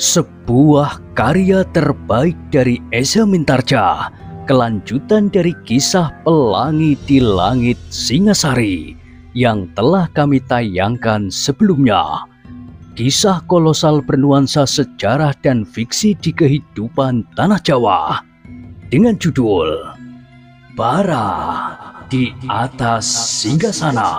Sebuah karya terbaik dari Eza Mintarja, kelanjutan dari kisah Pelangi di Langit Singasari yang telah kami tayangkan sebelumnya. Kisah kolosal bernuansa sejarah dan fiksi di kehidupan tanah Jawa dengan judul Bara di Atas Singgasana.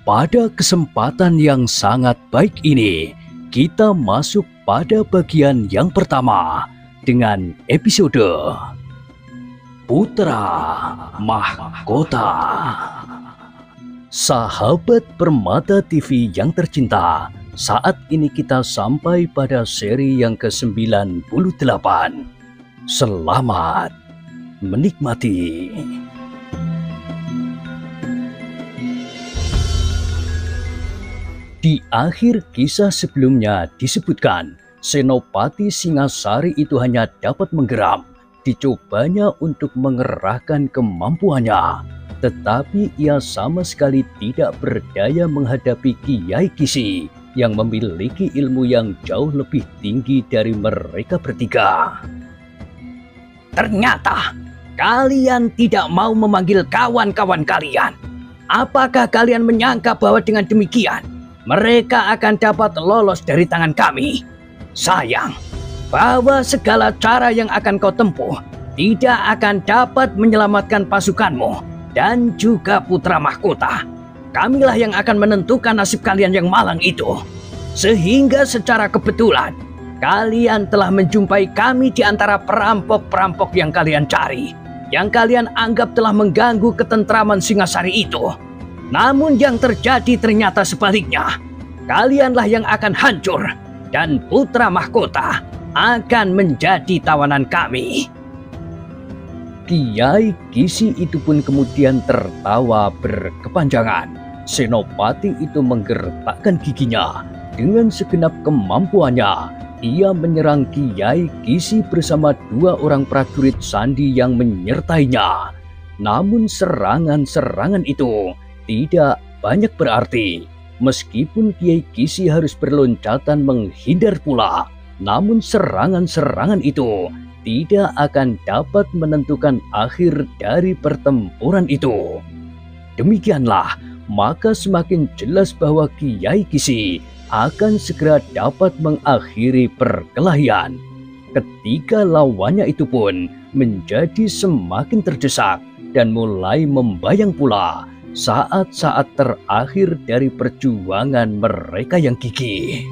Pada kesempatan yang sangat baik ini, kita masuk pada bagian yang pertama dengan episode Putra Mahkota. Sahabat Permata TV yang tercinta, saat ini kita sampai pada seri yang ke-98. Selamat menikmati. Di akhir kisah sebelumnya disebutkan, Senopati Singasari itu hanya dapat menggeram. Dicobanya untuk mengerahkan kemampuannya, tetapi ia sama sekali tidak berdaya menghadapi Kiai Kisi yang memiliki ilmu yang jauh lebih tinggi dari mereka bertiga. Ternyata kalian tidak mau memanggil kawan-kawan kalian. Apakah kalian menyangka bahwa dengan demikian mereka akan dapat lolos dari tangan kami? Sayang, bahwa segala cara yang akan kau tempuh tidak akan dapat menyelamatkan pasukanmu dan juga putra mahkota. Kamilah yang akan menentukan nasib kalian yang malang itu. Sehingga secara kebetulan, kalian telah menjumpai kami di antara perampok-perampok yang kalian cari, yang kalian anggap telah mengganggu ketentraman Singasari itu. Namun yang terjadi ternyata sebaliknya. Kalianlah yang akan hancur dan putra mahkota akan menjadi tawanan kami. Kiai Kisi itu pun kemudian tertawa berkepanjangan. Senopati itu menggertakkan giginya. Dengan segenap kemampuannya, ia menyerang Kiai Kisi bersama dua orang prajurit sandi yang menyertainya. Namun serangan-serangan itu tidak banyak berarti. Meskipun Kiai Kisi harus berloncatan menghindar pula, namun serangan-serangan itu tidak akan dapat menentukan akhir dari pertempuran itu. Demikianlah, maka semakin jelas bahwa Kiai Kisi akan segera dapat mengakhiri perkelahian. Ketiga lawannya itu pun menjadi semakin terdesak dan mulai membayang pula saat-saat terakhir dari perjuangan mereka yang gigih.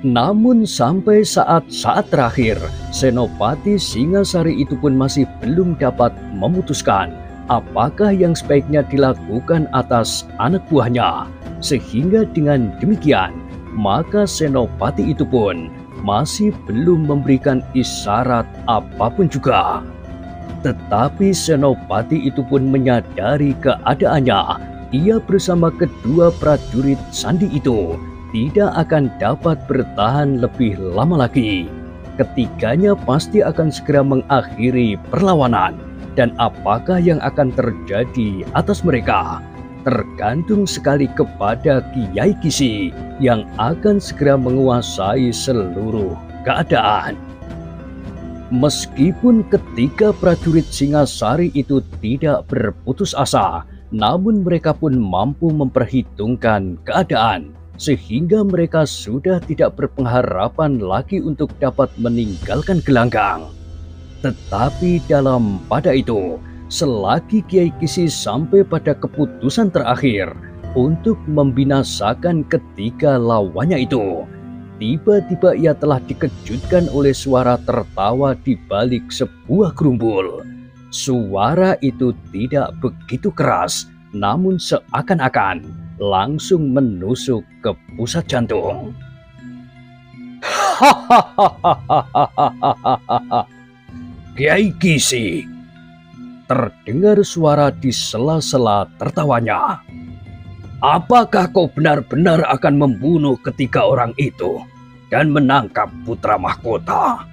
Namun sampai saat-saat terakhir, Senopati Singasari itu pun masih belum dapat memutuskan apakah yang sebaiknya dilakukan atas anak buahnya. Sehingga dengan demikian, maka Senopati itu pun masih belum memberikan isyarat apapun juga. Tetapi Senopati itu pun menyadari keadaannya. Ia bersama kedua prajurit sandi itu tidak akan dapat bertahan lebih lama lagi. Ketiganya pasti akan segera mengakhiri perlawanan. Dan apakah yang akan terjadi atas mereka tergantung sekali kepada Kiai Kisi yang akan segera menguasai seluruh keadaan. Meskipun ketiga prajurit Singasari itu tidak berputus asa, namun mereka pun mampu memperhitungkan keadaan, sehingga mereka sudah tidak berpengharapan lagi untuk dapat meninggalkan gelanggang. Tetapi dalam pada itu, selagi Kiai Kisi sampai pada keputusan terakhir untuk membinasakan ketiga lawannya itu, tiba-tiba ia telah dikejutkan oleh suara tertawa di balik sebuah gerumbul. Suara itu tidak begitu keras, namun seakan-akan langsung menusuk ke pusat jantung. Kiai Kisi, terdengar suara di sela-sela tertawanya. Apakah kau benar-benar akan membunuh ketiga orang itu dan menangkap putra mahkota?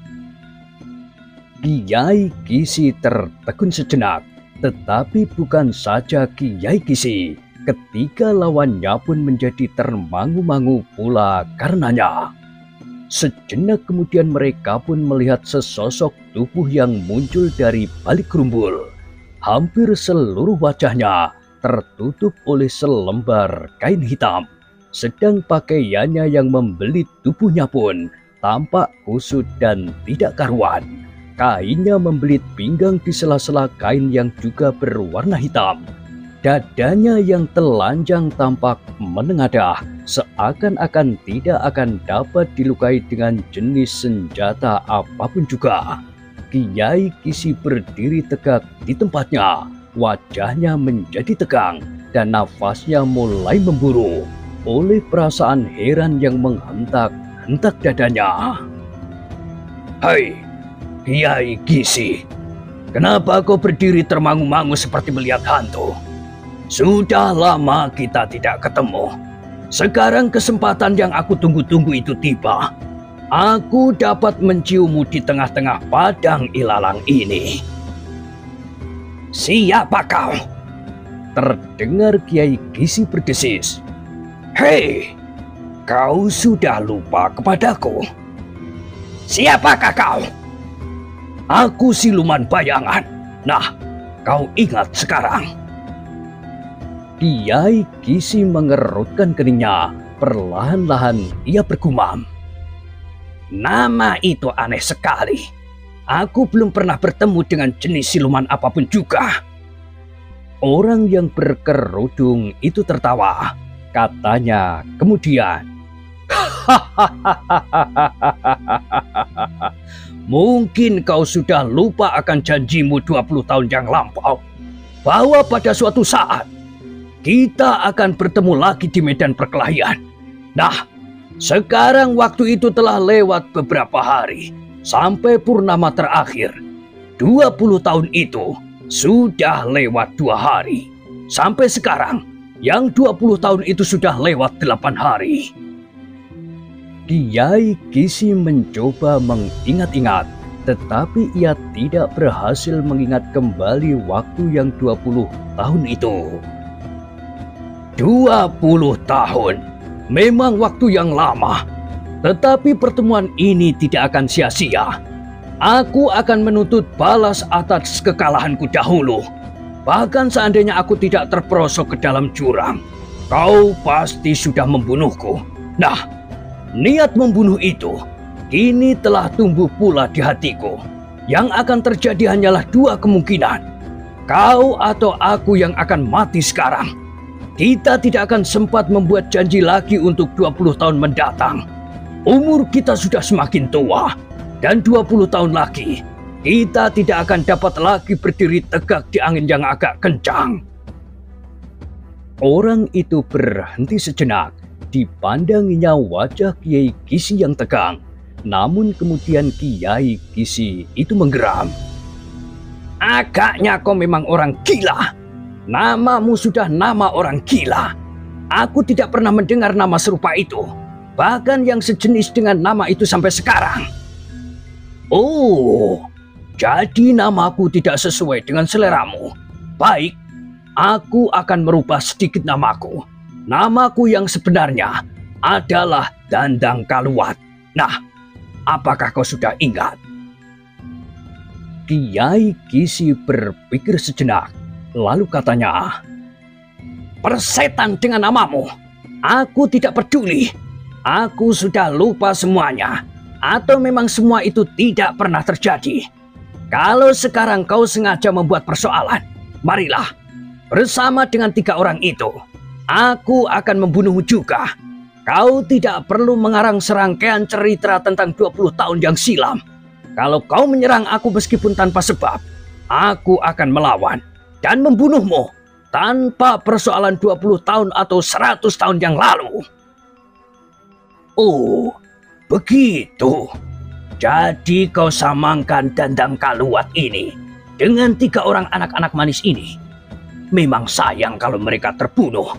Kiai Kisi tertegun sejenak, tetapi bukan saja Kiai Kisi, Ketiga lawannya pun menjadi termangu-mangu pula karenanya. Sejenak kemudian mereka pun melihat sesosok tubuh yang muncul dari balik rumpul. Hampir seluruh wajahnya tertutup oleh selembar kain hitam. Sedang pakaiannya yang membelit tubuhnya pun tampak kusut dan tidak karuan. Kainnya membelit pinggang di sela-sela kain yang juga berwarna hitam. Dadanya yang telanjang tampak menengadah, seakan-akan tidak akan dapat dilukai dengan jenis senjata apapun juga. Kiai Kisi berdiri tegak di tempatnya, wajahnya menjadi tegang dan nafasnya mulai memburu oleh perasaan heran yang menghentak-hentak dadanya. "Hai, Kiai Kisi, kenapa kau berdiri termangu-mangu seperti melihat hantu? Sudah lama kita tidak ketemu. Sekarang kesempatan yang aku tunggu-tunggu itu tiba. Aku dapat menciummu di tengah-tengah padang ilalang ini." "Siapa kau?" terdengar Kiai Kisi berdesis. "Hei, kau sudah lupa kepadaku? Siapakah kau?" "Aku siluman bayangan. Nah, kau ingat sekarang?" Kiai Kisi mengerutkan keningnya. Perlahan-lahan ia bergumam, "Nama itu aneh sekali. Aku belum pernah bertemu dengan jenis siluman apapun juga." Orang yang berkerudung itu tertawa. Katanya kemudian, "Mungkin kau sudah lupa akan janjimu 20 tahun yang lampau, bahwa pada suatu saat kita akan bertemu lagi di medan perkelahian. Nah, sekarang waktu itu telah lewat beberapa hari sampai purnama terakhir. 20 tahun itu sudah lewat 2 hari. Sampai sekarang, yang 20 tahun itu sudah lewat 8 hari. Kiai Kisi mencoba mengingat-ingat, tetapi ia tidak berhasil mengingat kembali waktu yang 20 tahun itu. 20 tahun, memang waktu yang lama. Tetapi pertemuan ini tidak akan sia-sia. Aku akan menuntut balas atas kekalahanku dahulu. Bahkan seandainya aku tidak terperosok ke dalam jurang, kau pasti sudah membunuhku. Nah, niat membunuh itu kini telah tumbuh pula di hatiku. Yang akan terjadi hanyalah 2 kemungkinan. Kau atau aku yang akan mati sekarang. Kita tidak akan sempat membuat janji lagi untuk 20 tahun mendatang. Umur kita sudah semakin tua, dan 20 tahun lagi kita tidak akan dapat lagi berdiri tegak di angin yang agak kencang." Orang itu berhenti sejenak. Dipandanginya wajah Kiai Kisi yang tegang. Namun kemudian Kiai Kisi itu menggeram. "Agaknya kau memang orang gila. Namamu sudah nama orang gila. Aku tidak pernah mendengar nama serupa itu. Bahkan yang sejenis dengan nama itu sampai sekarang." "Oh, jadi namaku tidak sesuai dengan seleramu. Baik, aku akan merubah sedikit namaku. Namaku yang sebenarnya adalah Dandang Kaluat. Nah, apakah kau sudah ingat?" Kiai Kisi berpikir sejenak. Lalu katanya, "Persetan dengan namamu. Aku tidak peduli. Aku sudah lupa semuanya. Atau memang semua itu tidak pernah terjadi. Kalau sekarang kau sengaja membuat persoalan, marilah, bersama dengan 3 orang itu, aku akan membunuhmu juga. Kau tidak perlu mengarang serangkaian cerita tentang 20 tahun yang silam. Kalau kau menyerang aku meskipun tanpa sebab, aku akan melawan dan membunuhmu tanpa persoalan 20 tahun atau 100 tahun yang lalu." "Oh, begitu. Jadi kau samakan Dandang Kaluat ini dengan 3 orang anak-anak manis ini. Memang sayang kalau mereka terbunuh.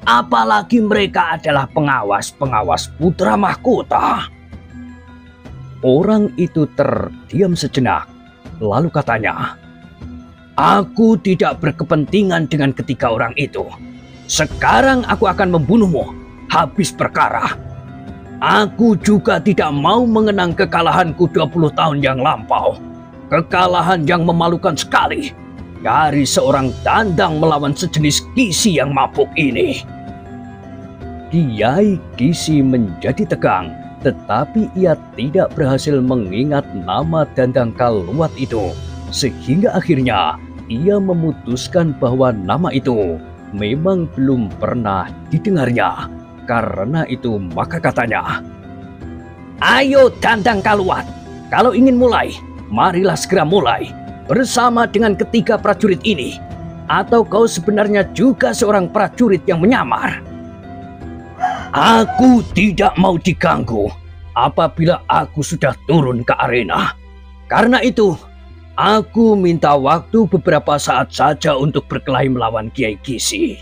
Apalagi mereka adalah pengawas-pengawas putra mahkota." Orang itu terdiam sejenak. Lalu katanya, "Aku tidak berkepentingan dengan ketiga orang itu. Sekarang aku akan membunuhmu, habis perkara. Aku juga tidak mau mengenang kekalahanku 20 tahun yang lampau. Kekalahan yang memalukan sekali dari seorang dandang melawan sejenis Kisi yang mabuk ini. Kiai Kisi menjadi tegang, tetapi ia tidak berhasil mengingat nama dandang Kaluat itu. Sehingga akhirnya ia memutuskan bahwa nama itu memang belum pernah didengarnya. Karena itu maka katanya, "Ayo dandang Kaluat, kalau ingin mulai, marilah segera mulai bersama dengan ketiga prajurit ini. Atau kau sebenarnya juga seorang prajurit yang menyamar?" "Aku tidak mau diganggu apabila aku sudah turun ke arena. Karena itu, aku minta waktu beberapa saat saja untuk berkelahi melawan Kiai Kisi."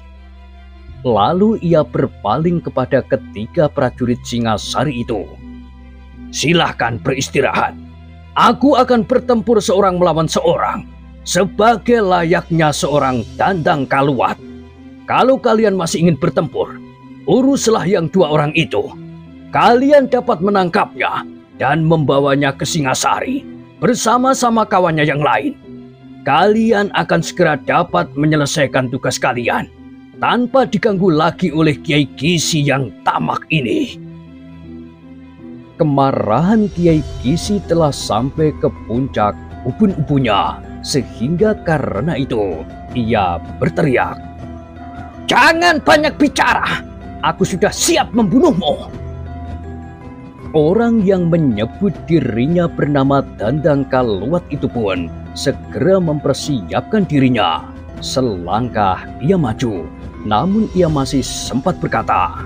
Lalu ia berpaling kepada ketiga prajurit Singasari itu. "Silahkan beristirahat. Aku akan bertempur seorang melawan seorang, sebagai layaknya seorang dandang Kaluat. Kalau kalian masih ingin bertempur, uruslah yang dua orang itu. Kalian dapat menangkapnya dan membawanya ke Singasari bersama-sama kawannya yang lain. Kalian akan segera dapat menyelesaikan tugas kalian tanpa diganggu lagi oleh Kiai Kisi yang tamak ini." Kemarahan Kiai Kisi telah sampai ke puncak ubun-ubunnya, sehingga karena itu ia berteriak, "Jangan banyak bicara, aku sudah siap membunuhmu." Orang yang menyebut dirinya bernama Dandang Kaluat itu pun segera mempersiapkan dirinya. Selangkah ia maju, namun ia masih sempat berkata,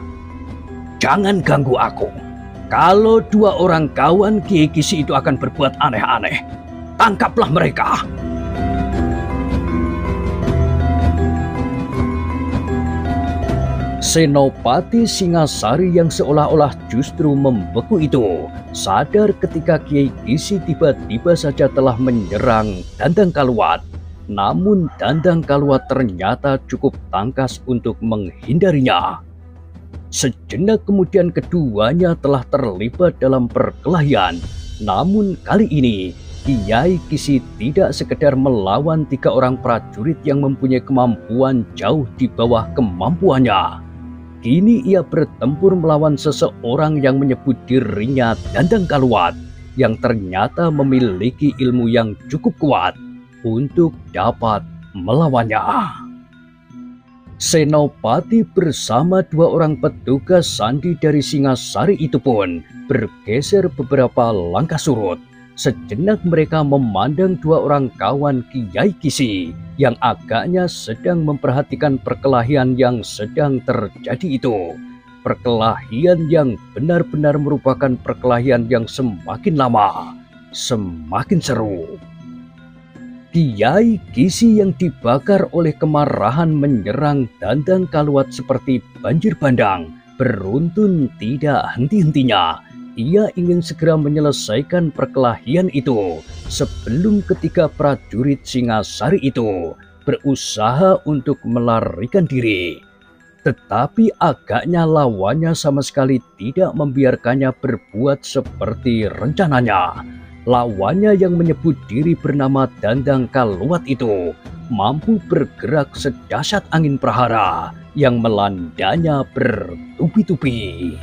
"Jangan ganggu aku. Kalau dua orang kawan Kiai Kisi itu akan berbuat aneh-aneh, tangkaplah mereka." Senopati Singasari yang seolah-olah justru membeku itu sadar ketika Kiai Kisi tiba-tiba saja telah menyerang Dandang Kaluat. Namun Dandang Kaluat ternyata cukup tangkas untuk menghindarinya. Sejenak kemudian keduanya telah terlibat dalam perkelahian. Namun kali ini Kiai Kisi tidak sekedar melawan tiga orang prajurit yang mempunyai kemampuan jauh di bawah kemampuannya. Kini ia bertempur melawan seseorang yang menyebut dirinya Dandang Kaluat, yang ternyata memiliki ilmu yang cukup kuat untuk dapat melawannya. Senopati bersama dua orang petugas sandi dari Singasari itu pun bergeser beberapa langkah surut. Sejenak mereka memandang dua orang kawan Kiai Kisi yang agaknya sedang memperhatikan perkelahian yang sedang terjadi itu. Perkelahian yang benar-benar merupakan perkelahian yang semakin lama, semakin seru. Kiai Kisi yang dibakar oleh kemarahan menyerang Dandang Kaluat seperti banjir bandang, beruntun tidak henti-hentinya. Ia ingin segera menyelesaikan perkelahian itu sebelum ketiga prajurit Singasari itu berusaha untuk melarikan diri. Tetapi agaknya lawannya sama sekali tidak membiarkannya berbuat seperti rencananya. Lawannya yang menyebut diri bernama Dandang Kaluat itu mampu bergerak sedahsyat angin prahara yang melandanya bertubi-tubi.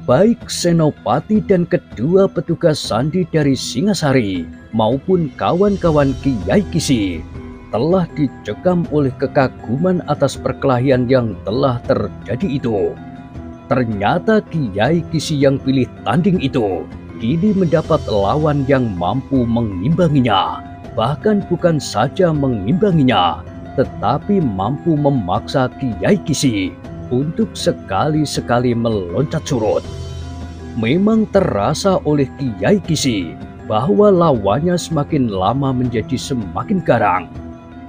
Baik Senopati dan kedua petugas sandi dari Singasari maupun kawan-kawan Kiai Kisi telah dicekam oleh kekaguman atas perkelahian yang telah terjadi itu. Ternyata Kiai Kisi yang pilih tanding itu kini mendapat lawan yang mampu mengimbanginya. Bahkan bukan saja mengimbanginya, tetapi mampu memaksa Kiai Kisi untuk sekali-sekali meloncat surut. Memang terasa oleh Kiai Kisi bahwa lawannya semakin lama menjadi semakin garang.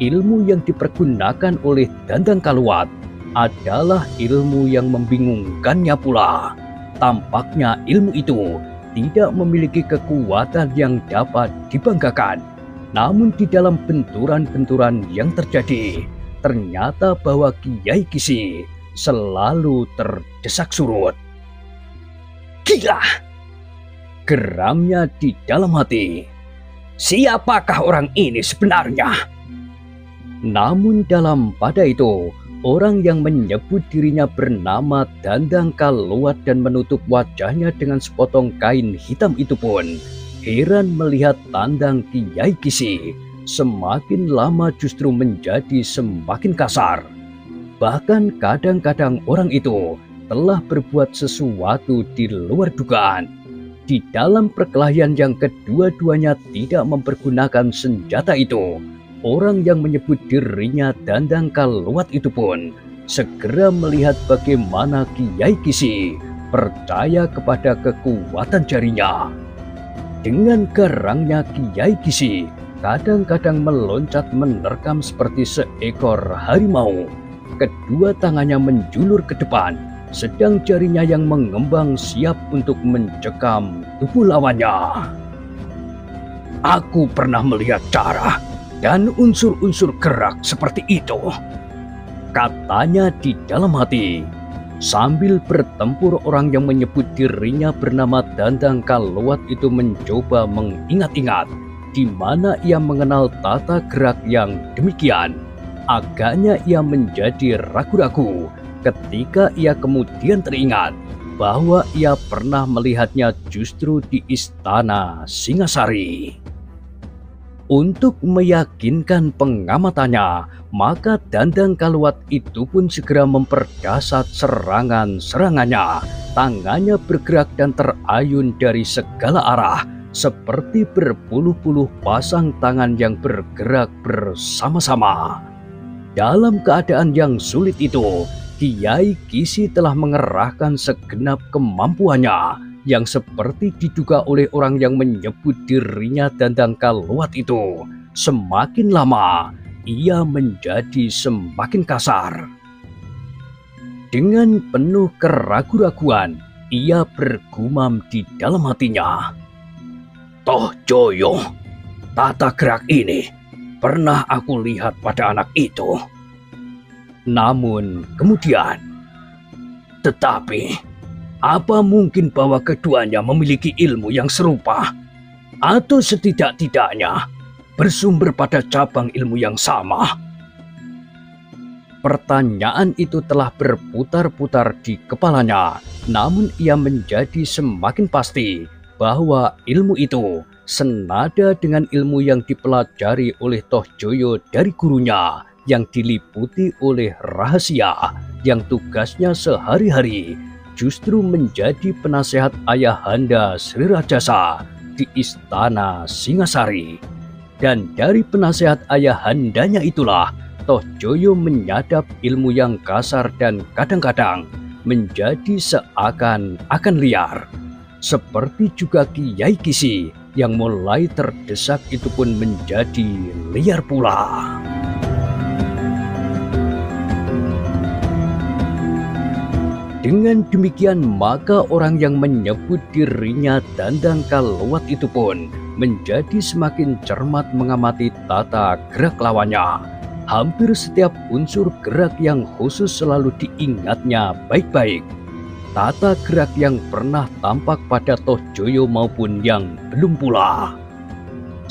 Ilmu yang dipergunakan oleh Dandang Kaluat adalah ilmu yang membingungkannya pula. Tampaknya ilmu itu tidak memiliki kekuatan yang dapat dibanggakan. Namun di dalam benturan-benturan yang terjadi, ternyata bahwa Kiai Kisi selalu terdesak surut. Gila! Geramnya di dalam hati. Siapakah orang ini sebenarnya? Namun pada itu, orang yang menyebut dirinya bernama Dandang Kaluat dan menutup wajahnya dengan sepotong kain hitam itu pun heran melihat tandang Kiai Kisi semakin lama justru menjadi semakin kasar. Bahkan kadang-kadang orang itu telah berbuat sesuatu di luar dugaan. Di dalam perkelahian yang kedua-duanya tidak mempergunakan senjata itu, orang yang menyebut dirinya Dandang Kaluat itu pun segera melihat bagaimana Kiai Kisi percaya kepada kekuatan jarinya. Dengan garangnya Kiai Kisi kadang-kadang meloncat menerkam seperti seekor harimau. Kedua tangannya menjulur ke depan, sedang jarinya yang mengembang siap untuk mencekam tubuh lawannya. Aku pernah melihat cara dan unsur-unsur gerak seperti itu, katanya di dalam hati. Sambil bertempur, orang yang menyebut dirinya bernama Dandang Kaluat itu mencoba mengingat-ingat di mana ia mengenal tata gerak yang demikian. Agaknya ia menjadi ragu-ragu ketika ia kemudian teringat bahwa ia pernah melihatnya justru di istana Singasari. Untuk meyakinkan pengamatannya, maka Dandang Kaluat itu pun segera memperdasat serangan-serangannya. Tangannya bergerak dan terayun dari segala arah, seperti berpuluh-puluh pasang tangan yang bergerak bersama-sama. Dalam keadaan yang sulit itu, Kiai Kisi telah mengerahkan segenap kemampuannya yang seperti diduga oleh orang yang menyebut dirinya Dandang Kaluat itu. Semakin lama, ia menjadi semakin kasar. Dengan penuh keraguan-raguan, ia bergumam di dalam hatinya. Toh Joyo, tata gerak ini pernah aku lihat pada anak itu. Namun kemudian, tetapi apa mungkin bahwa keduanya memiliki ilmu yang serupa? Atau setidak-tidaknya bersumber pada cabang ilmu yang sama? Pertanyaan itu telah berputar-putar di kepalanya, namun ia menjadi semakin pasti bahwa ilmu itu senada dengan ilmu yang dipelajari oleh Toh Joyo dari gurunya, yang diliputi oleh rahasia, yang tugasnya sehari-hari justru menjadi penasehat Ayahanda Sri Rajasa di istana Singasari. Dan dari penasehat ayahandanya itulah Toh Joyo menyadap ilmu yang kasar dan kadang-kadang menjadi seakan-akan liar. Seperti juga Kiai Kisi yang mulai terdesak itu pun menjadi liar pula. Dengan demikian, maka orang yang menyebut dirinya Dandang Kaluat itu pun menjadi semakin cermat mengamati tata gerak lawannya. Hampir setiap unsur gerak yang khusus selalu diingatnya baik-baik. Tata gerak yang pernah tampak pada Toh Joyo maupun yang belum pula.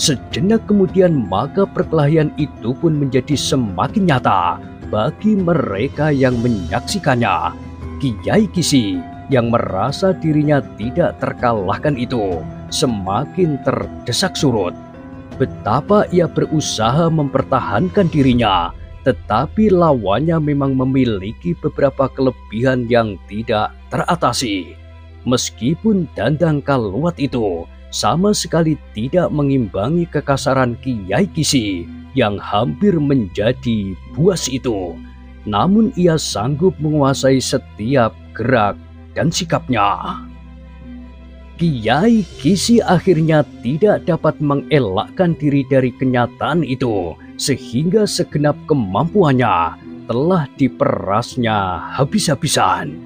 Sejenak kemudian, maka perkelahian itu pun menjadi semakin nyata bagi mereka yang menyaksikannya. Kiai Kisi yang merasa dirinya tidak terkalahkan itu semakin terdesak surut. Betapa ia berusaha mempertahankan dirinya, tetapi lawannya memang memiliki beberapa kelebihan yang tidak teratasi. Meskipun Dandang Kaluat itu sama sekali tidak mengimbangi kekasaran Kiai Kisi yang hampir menjadi buas itu, namun ia sanggup menguasai setiap gerak dan sikapnya. Kiai Kisi akhirnya tidak dapat mengelakkan diri dari kenyataan itu, sehingga segenap kemampuannya telah diperasnya habis-habisan.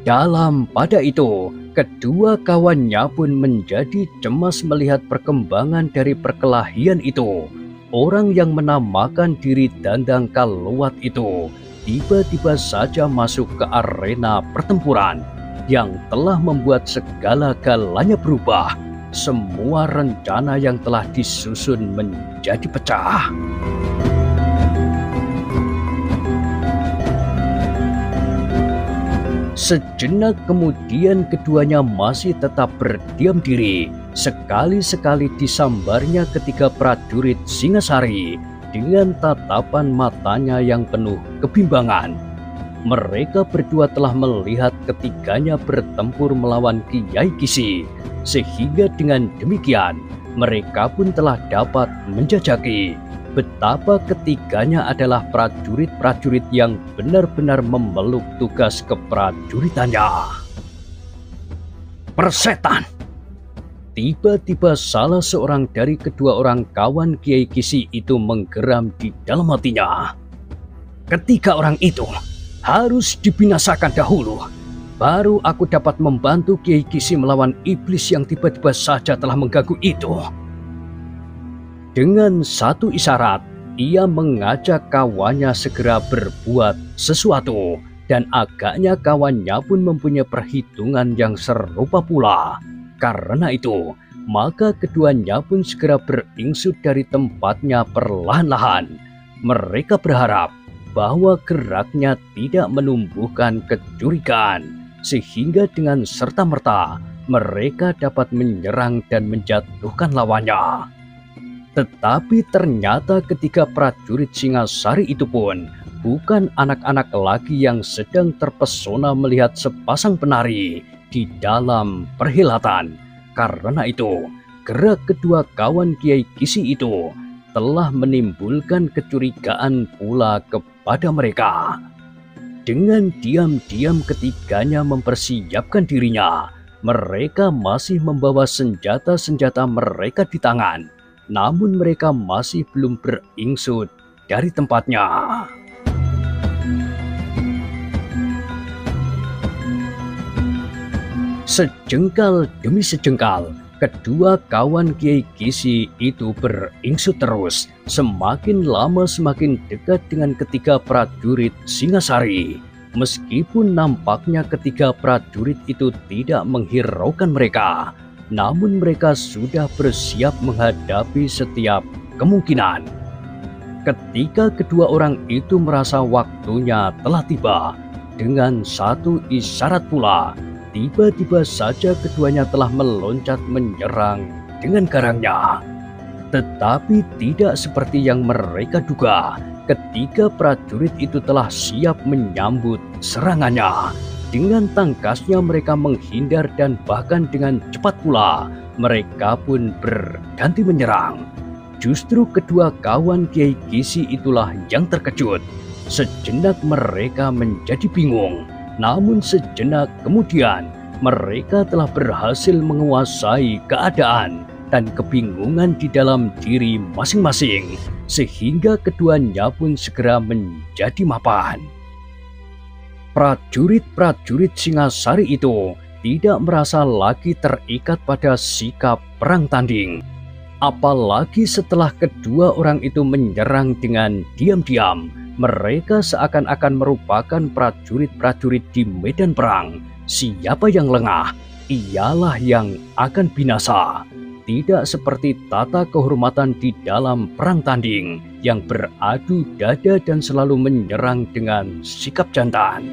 Pada itu, kedua kawannya pun menjadi cemas melihat perkembangan dari perkelahian itu. Orang yang menamakan diri Dandang Kaluat itu tiba-tiba saja masuk ke arena pertempuran yang telah membuat segala-galanya berubah. Semua rencana yang telah disusun menjadi pecah. Sejenak kemudian keduanya masih tetap berdiam diri. Sekali-sekali disambarnya ketiga prajurit Singasari dengan tatapan matanya yang penuh kebimbangan. Mereka berdua telah melihat ketiganya bertempur melawan Kiai Kisi, sehingga dengan demikian mereka pun telah dapat menjajaki betapa ketiganya adalah prajurit-prajurit yang benar-benar memeluk tugas keprajuritannya. Persetan! Tiba-tiba salah seorang dari kedua orang kawan Kiai Kisi itu menggeram di dalam hatinya. Ketiga orang itu harus dibinasakan dahulu. Baru aku dapat membantu Kiai Kisi melawan iblis yang tiba-tiba saja telah mengganggu itu. Dengan satu isyarat, ia mengajak kawannya segera berbuat sesuatu, dan agaknya kawannya pun mempunyai perhitungan yang serupa pula. Karena itu, maka keduanya pun segera beringsut dari tempatnya perlahan-lahan. Mereka berharap bahwa geraknya tidak menumbuhkan kecurigaan, sehingga dengan serta-merta mereka dapat menyerang dan menjatuhkan lawannya. Tetapi ternyata ketiga prajurit Singasari itu pun bukan anak-anak lagi yang sedang terpesona melihat sepasang penari di dalam perhelatan. Karena itu, gerak kedua kawan Kiai Kisi itu telah menimbulkan kecurigaan pula kepada mereka. Dengan diam-diam ketiganya mempersiapkan dirinya. Mereka masih membawa senjata-senjata mereka di tangan. Namun mereka masih belum beringsut dari tempatnya. Sejengkal demi sejengkal, kedua kawan Kiai Kisi itu beringsut terus. Semakin lama semakin dekat dengan ketiga prajurit Singasari. Meskipun nampaknya ketiga prajurit itu tidak menghiraukan mereka, namun mereka sudah bersiap menghadapi setiap kemungkinan. Ketika kedua orang itu merasa waktunya telah tiba, dengan satu isyarat pula, tiba-tiba saja keduanya telah meloncat menyerang dengan garangnya. Tetapi tidak seperti yang mereka duga, ketiga prajurit itu telah siap menyambut serangannya. Dengan tangkasnya mereka menghindar dan bahkan dengan cepat pula mereka pun berganti menyerang. Justru kedua kawan Kiai Kisi itulah yang terkejut. Sejenak mereka menjadi bingung. Namun sejenak kemudian mereka telah berhasil menguasai keadaan dan kebingungan di dalam diri masing-masing. Sehingga keduanya pun segera menjadi mapan. Prajurit-prajurit Singasari itu tidak merasa lagi terikat pada sikap perang tanding. Apalagi setelah kedua orang itu menyerang dengan diam-diam, mereka seakan-akan merupakan prajurit-prajurit di medan perang. Siapa yang lengah, ialah yang akan binasa. Tidak seperti tata kehormatan di dalam perang tanding yang beradu dada dan selalu menyerang dengan sikap jantan.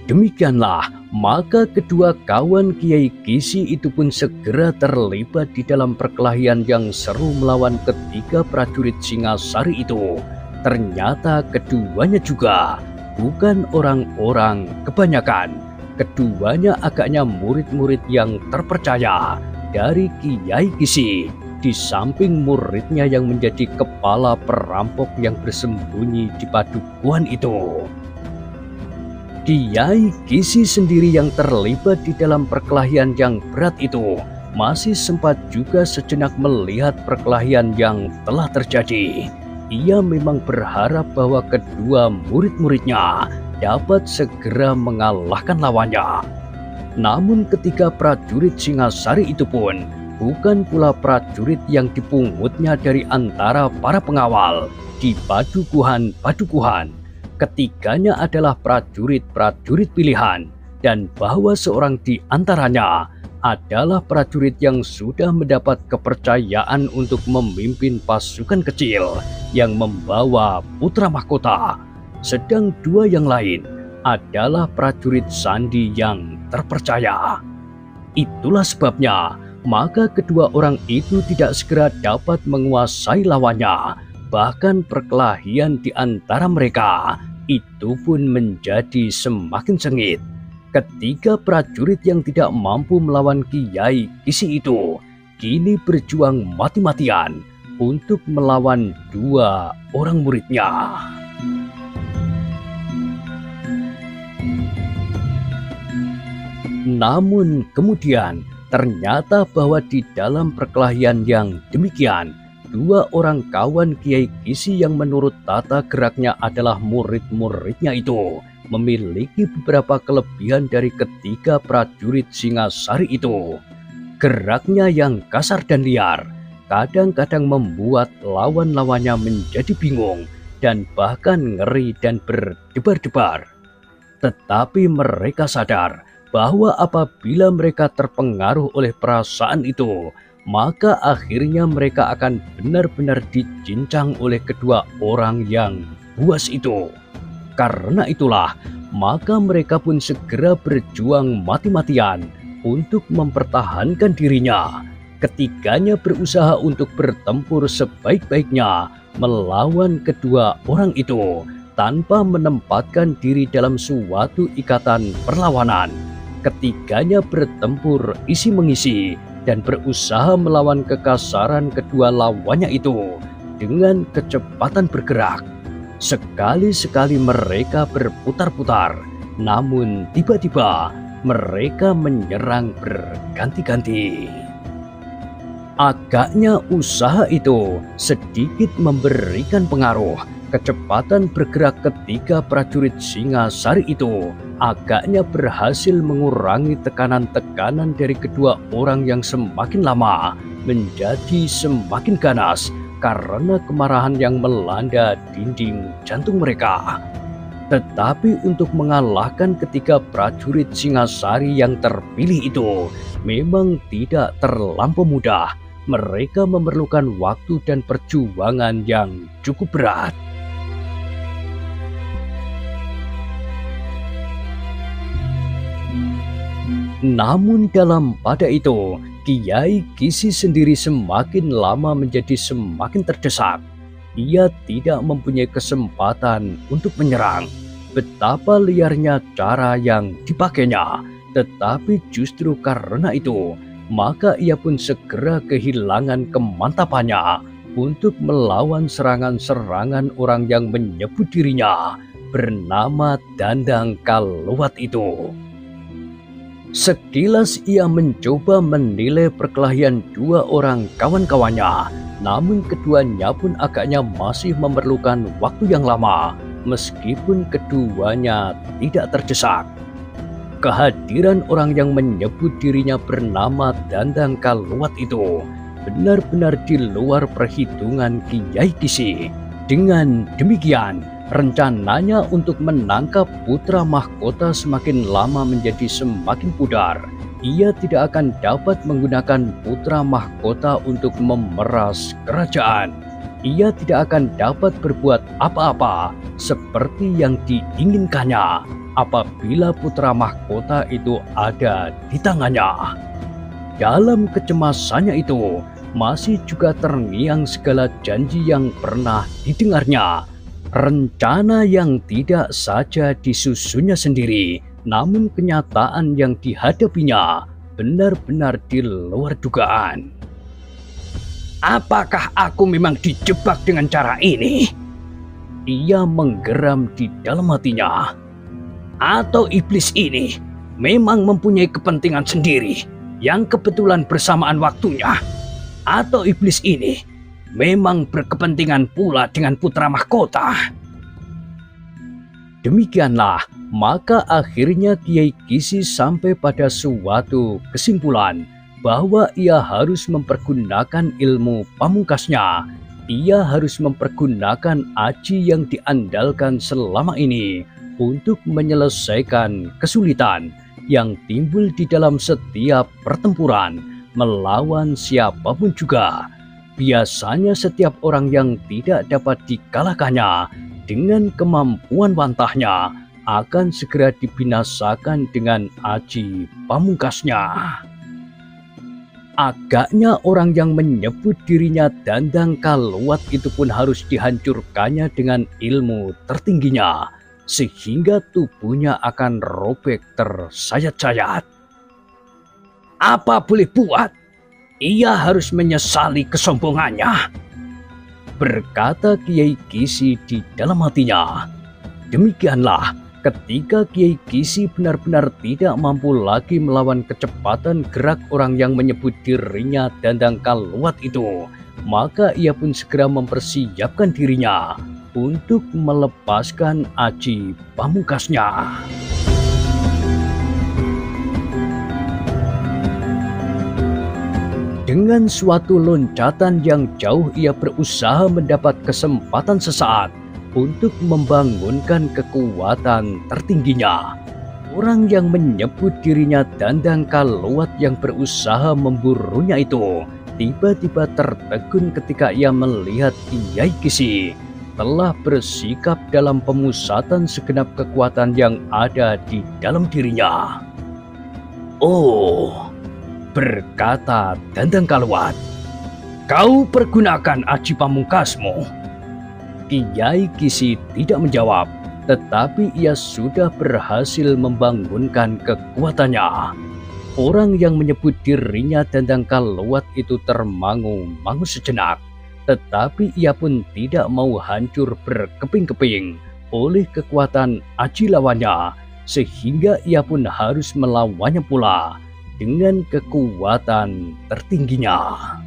Demikianlah, maka kedua kawan Kiai Kisi itu pun segera terlibat di dalam perkelahian yang seru melawan ketiga prajurit Singasari itu. Ternyata keduanya juga bukan orang-orang kebanyakan. Keduanya agaknya murid-murid yang terpercaya dari Kiai Kisi, di samping muridnya yang menjadi kepala perampok yang bersembunyi di padukuhan itu. Kiai Kisi sendiri yang terlibat di dalam perkelahian yang berat itu masih sempat juga sejenak melihat perkelahian yang telah terjadi. ia memang berharap bahwa kedua murid-muridnya dapat segera mengalahkan lawannya. Namun ketika prajurit Singasari itu pun bukan pula prajurit yang dipungutnya dari antara para pengawal di padukuhan-padukuhan. Ketiganya adalah prajurit-prajurit pilihan, dan bahwa seorang di antaranya adalah prajurit yang sudah mendapat kepercayaan untuk memimpin pasukan kecil yang membawa putra mahkota. Sedang dua yang lain adalah prajurit sandi yang terpercaya. Itulah sebabnya maka kedua orang itu tidak segera dapat menguasai lawannya. Bahkan perkelahian di antara mereka itu pun menjadi semakin sengit. Ketiga prajurit yang tidak mampu melawan Kiai Kisi itu kini berjuang mati-matian untuk melawan dua orang muridnya. Namun kemudian ternyata bahwa di dalam perkelahian yang demikian, dua orang kawan Kiai Kisi yang menurut tata geraknya adalah murid-muridnya itu memiliki beberapa kelebihan dari ketiga prajurit Singasari itu. Geraknya yang kasar dan liar kadang-kadang membuat lawan-lawannya menjadi bingung dan bahkan ngeri dan berdebar-debar. Tetapi mereka sadar bahwa apabila mereka terpengaruh oleh perasaan itu, maka akhirnya mereka akan benar-benar dicincang oleh kedua orang yang buas itu. Karena itulah, maka mereka pun segera berjuang mati-matian untuk mempertahankan dirinya. Ketiganya berusaha untuk bertempur sebaik-baiknya melawan kedua orang itu tanpa menempatkan diri dalam suatu ikatan perlawanan. Ketiganya bertempur isi-mengisi dan berusaha melawan kekasaran kedua lawannya itu dengan kecepatan bergerak. Sekali-sekali mereka berputar-putar, namun tiba-tiba mereka menyerang berganti-ganti. Agaknya usaha itu sedikit memberikan pengaruh. Kecepatan bergerak ketiga prajurit Singasari itu agaknya berhasil mengurangi tekanan-tekanan dari kedua orang yang semakin lama menjadi semakin ganas karena kemarahan yang melanda dinding jantung mereka. Tetapi untuk mengalahkan ketiga prajurit Singasari yang terpilih itu memang tidak terlampau mudah. Mereka memerlukan waktu dan perjuangan yang cukup berat. Namun dalam pada itu, Kiai Kisi sendiri semakin lama menjadi semakin terdesak. Ia tidak mempunyai kesempatan untuk menyerang. Betapa liarnya cara yang dipakainya. Tetapi justru karena itu, maka ia pun segera kehilangan kemantapannya untuk melawan serangan-serangan orang yang menyebut dirinya bernama Dandang Kaluwat itu. Sekilas ia mencoba menilai perkelahian dua orang kawan-kawannya, namun keduanya pun agaknya masih memerlukan waktu yang lama, meskipun keduanya tidak terdesak. Kehadiran orang yang menyebut dirinya bernama Dandang Kaluwat itu benar-benar di luar perhitungan Kiai Kisi. Dengan demikian, rencananya untuk menangkap putra mahkota semakin lama menjadi semakin pudar. Ia tidak akan dapat menggunakan putra mahkota untuk memeras kerajaan. Ia tidak akan dapat berbuat apa-apa seperti yang diinginkannya apabila putra mahkota itu ada di tangannya. Dalam kecemasannya itu, masih juga terngiang segala janji yang pernah didengarnya. Rencana yang tidak saja disusunnya sendiri, namun kenyataan yang dihadapinya benar-benar di luar dugaan. Apakah aku memang dijebak dengan cara ini? Ia menggeram di dalam hatinya. Atau iblis ini memang mempunyai kepentingan sendiri yang kebetulan bersamaan waktunya? Atau iblis ini memang berkepentingan pula dengan putra mahkota. Demikianlah, maka akhirnya Kiai Kisi sampai pada suatu kesimpulan bahwa ia harus mempergunakan ilmu pamungkasnya. Ia harus mempergunakan aji yang diandalkan selama ini untuk menyelesaikan kesulitan yang timbul di dalam setiap pertempuran melawan siapapun juga. Biasanya setiap orang yang tidak dapat dikalahkannya dengan kemampuan wantahnya akan segera dibinasakan dengan aji pamungkasnya. Agaknya orang yang menyebut dirinya Dandang Kaluat itu pun harus dihancurkannya dengan ilmu tertingginya, sehingga tubuhnya akan robek tersayat-sayat. Apa boleh buat, ia harus menyesali kesombongannya, berkata Kiai Kisi di dalam hatinya. Demikianlah, ketika Kiai Kisi benar-benar tidak mampu lagi melawan kecepatan gerak orang yang menyebut dirinya Dandang Kaluat itu, maka ia pun segera mempersiapkan dirinya untuk melepaskan aji pamungkasnya. Dengan suatu loncatan yang jauh, ia berusaha mendapat kesempatan sesaat untuk membangunkan kekuatan tertingginya. Orang yang menyebut dirinya Dandang Kaluat yang berusaha memburunya itu tiba-tiba tertegun ketika ia melihat Kiai Kisi telah bersikap dalam pemusatan segenap kekuatan yang ada di dalam dirinya. Oh, berkata Dandang Kaluat, kau pergunakan aji pamungkasmu. Kiai Kisi tidak menjawab, tetapi ia sudah berhasil membangunkan kekuatannya. Orang yang menyebut dirinya Dandang Kaluat itu termangu-mangu sejenak, tetapi ia pun tidak mau hancur berkeping-keping oleh kekuatan aji lawannya, sehingga ia pun harus melawannya pula dengan kekuatan tertingginya.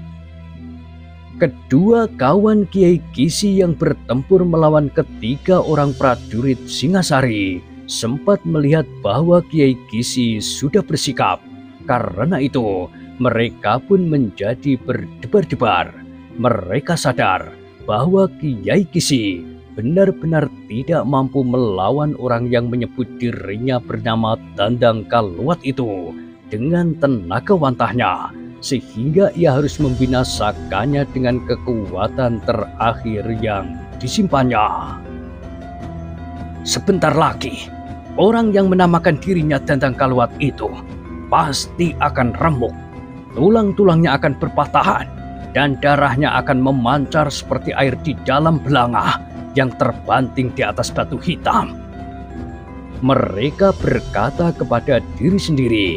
Kedua kawan Kiai Kisi yang bertempur melawan ketiga orang prajurit Singasari sempat melihat bahwa Kiai Kisi sudah bersikap. Karena itu, mereka pun menjadi berdebar-debar. Mereka sadar bahwa Kiai Kisi benar-benar tidak mampu melawan orang yang menyebut dirinya bernama Dandang Kaluat itu dengan tenaga wantahnya, sehingga ia harus membinasakannya dengan kekuatan terakhir yang disimpannya. Sebentar lagi, orang yang menamakan dirinya Dandang Kaluat itu pasti akan remuk, tulang-tulangnya akan berpatahan, dan darahnya akan memancar seperti air di dalam belanga yang terbanting di atas batu hitam. Mereka berkata kepada diri sendiri,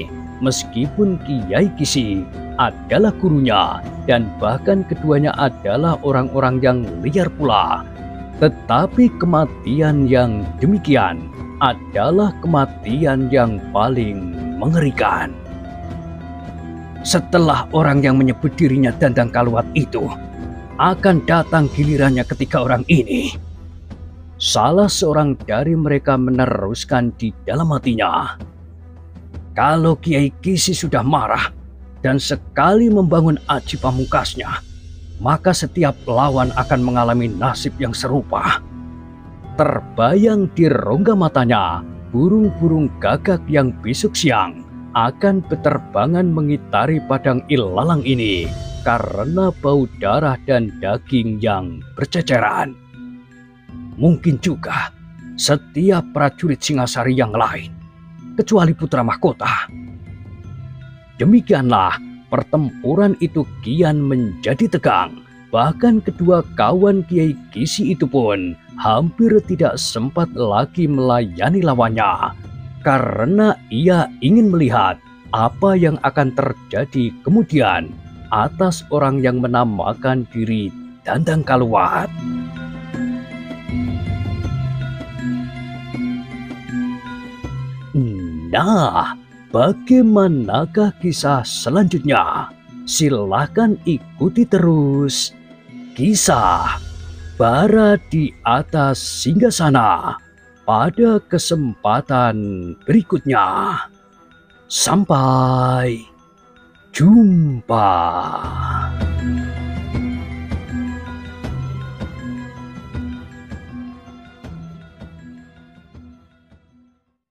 meskipun Kiai Kisi adalah gurunya dan bahkan keduanya adalah orang-orang yang liar pula, tetapi kematian yang demikian adalah kematian yang paling mengerikan. Setelah orang yang menyebut dirinya Dandang Kaluat itu, akan datang gilirannya ketika orang ini. Salah seorang dari mereka meneruskan di dalam hatinya, kalau Kiai Kisi sudah marah dan sekali membangun aji pamungkasnya, maka setiap lawan akan mengalami nasib yang serupa. Terbayang di rongga matanya burung-burung gagak yang besok siang akan beterbangan mengitari padang ilalang ini karena bau darah dan daging yang berceceran. Mungkin juga setiap prajurit Singasari yang lain, kecuali putra mahkota. Demikianlah pertempuran itu kian menjadi tegang. Bahkan kedua kawan Kiai Kisi itu pun hampir tidak sempat lagi melayani lawannya, karena ia ingin melihat apa yang akan terjadi kemudian atas orang yang menamakan diri Dandang Kaluat. Nah, bagaimanakah kisah selanjutnya? Silahkan ikuti terus. Kisah Bara di atas Singgasana pada kesempatan berikutnya. Sampai jumpa.